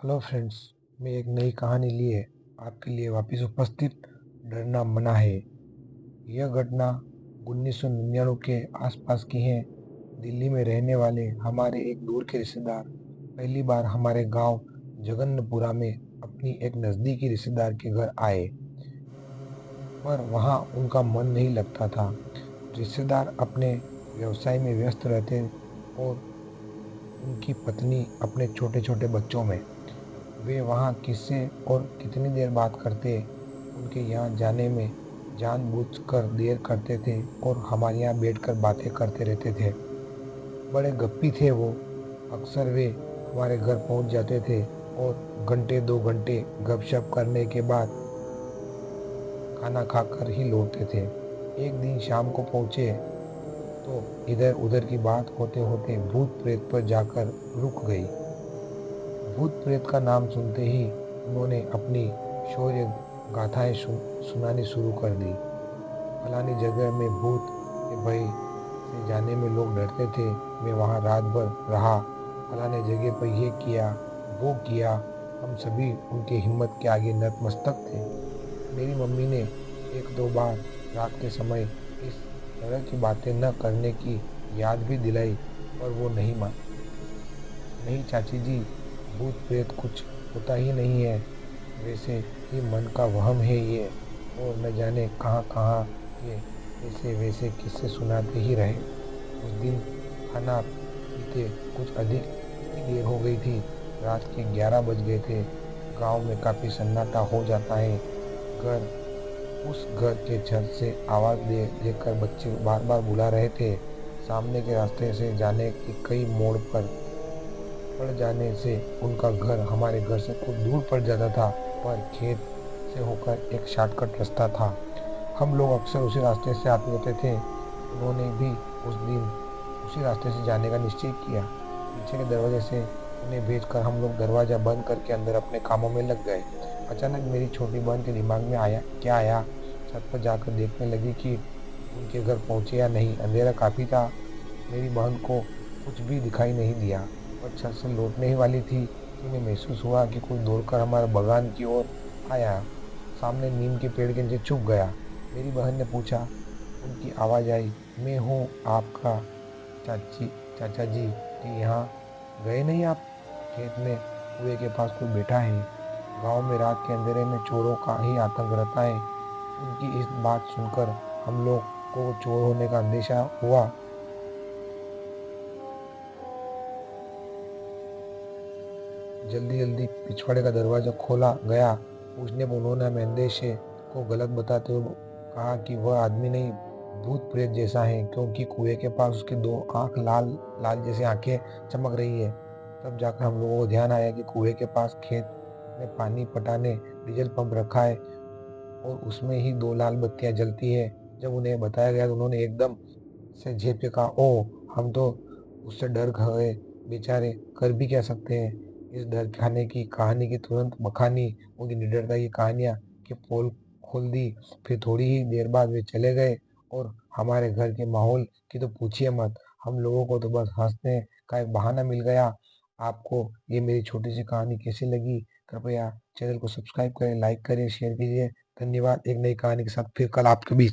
Hello friends, मैं एक नई कहानी लिए आपके लिए वापस उपस्थित। डरना मना है। यह घटना 1999 के आसपास की है। दिल्ली में रहने वाले हमारे एक दूर के रिश्तेदार पहली बार हमारे गांव जगन्नपुरा में अपनी एक नज़दीकी रिश्तेदार के घर आए, पर वहां उनका मन नहीं लगता था। रिश्तेदार अपने व्यवसाय में व्यस्त रहते और उनकी पत्नी अपने छोटे छोटे बच्चों में। वे वहाँ किससे और कितनी देर बात करते, उनके यहाँ जाने में जानबूझकर देर करते थे और हमारे यहाँ बैठकर बातें करते रहते थे। बड़े गप्पी थे वो। अक्सर वे हमारे घर पहुँच जाते थे और घंटे 2 घंटे गपशप करने के बाद खाना खाकर ही लौटते थे। एक दिन शाम को पहुँचे तो इधर उधर की बात होते होते भूत प्रेत पर जाकर रुक गई। भूत प्रेत का नाम सुनते ही उन्होंने अपनी शौर्य गाथाएं सुनानी शुरू कर दी। फलानी जगह में भूत के भय से जाने में लोग डरते थे। मैं वहां रात भर रहा, फलाने जगह पर ये किया वो किया। हम सभी उनके हिम्मत के आगे नतमस्तक थे। मेरी मम्मी ने एक दो बार रात के समय इस तरह की बातें न करने की याद भी दिलाई, पर वो नहीं मान। नहीं चाची जी, भूत प्रेत कुछ होता ही नहीं है, वैसे ही मन का वहम है ये। और न जाने कहाँ कहाँ ये ऐसे वैसे किस्से सुनाते ही रहे। उस दिन खाना पीते कुछ अधिक ही देर हो गई थी। रात के 11 बज गए थे। गांव में काफी सन्नाटा हो जाता है। घर उस घर के छत से आवाज दे देकर बच्चे बार बार बुला रहे थे। सामने के रास्ते से जाने के कई मोड़ पर पड़ जाने से उनका घर हमारे घर से कुछ दूर पड़ जाता था, पर खेत से होकर एक शॉर्टकट रास्ता था। हम लोग अक्सर उसी रास्ते से आते रहते थे। उन्होंने भी उस दिन उसी रास्ते से जाने का निश्चय किया। पीछे के दरवाजे से उन्हें भेजकर हम लोग दरवाजा बंद करके अंदर अपने कामों में लग गए। अचानक मेरी छोटी बहन के दिमाग में आया। छत पर जाकर देखने लगी कि उनके घर पहुंचे या नहीं। अंधेरा काफी था। मेरी बहन को कुछ भी दिखाई नहीं दिया। वह छत से लौटने ही वाली थी कि उन्हें महसूस हुआ कि कोई दौड़कर हमारे बागान की ओर आया। सामने नीम के पेड़ के नीचे छुप गया। मेरी बहन ने पूछा। उनकी आवाज आई, मैं हूँ आपका चाची चाचा जी के यहाँ गए नहीं आप? खेत में कुएं के पास कोई बैठा है। गांव में रात के अंधेरे में चोरों का ही आतंक रहता है। उनकी इस बात सुनकर हम लोग को चोर होने का अंदेशा हुआ। जल्दी जल्दी पिछवाड़े का दरवाजा खोला गया। पूछने पर उन्होंने हमें अंदेशे को गलत बताते हुए कहा कि वह आदमी नहीं, भूत प्रेत जैसा है, क्योंकि कुएं के पास उसकी दो आंख लाल लाल जैसी आंखें चमक रही है। तब जाकर हम लोगों को ध्यान आया कि कुएं के पास खेत में पानी पटाने डीजल पंप रखा है और उसमें ही दो लाल बत्तियां जलती है। जब उन्हें बताया गया तो उन्होंने एकदम से झेप के कहा, ओह, हम तो उससे डर गए बेचारे, कर भी क्या सकते हैं। इस डर खाने की कहानी की तुरंत बखानी उनकी निडरता की कहानियां की पोल खोल दी। फिर थोड़ी ही देर बाद वे चले गए और हमारे घर के माहौल की तो पूछिए मत। हम लोगों को तो बस हंसने का एक बहाना मिल गया। आपको ये मेरी छोटी सी कहानी कैसी लगी? कृपया चैनल को सब्सक्राइब करें, लाइक करें, शेयर कीजिए। धन्यवाद। एक नई कहानी के साथ फिर कल आपके बीच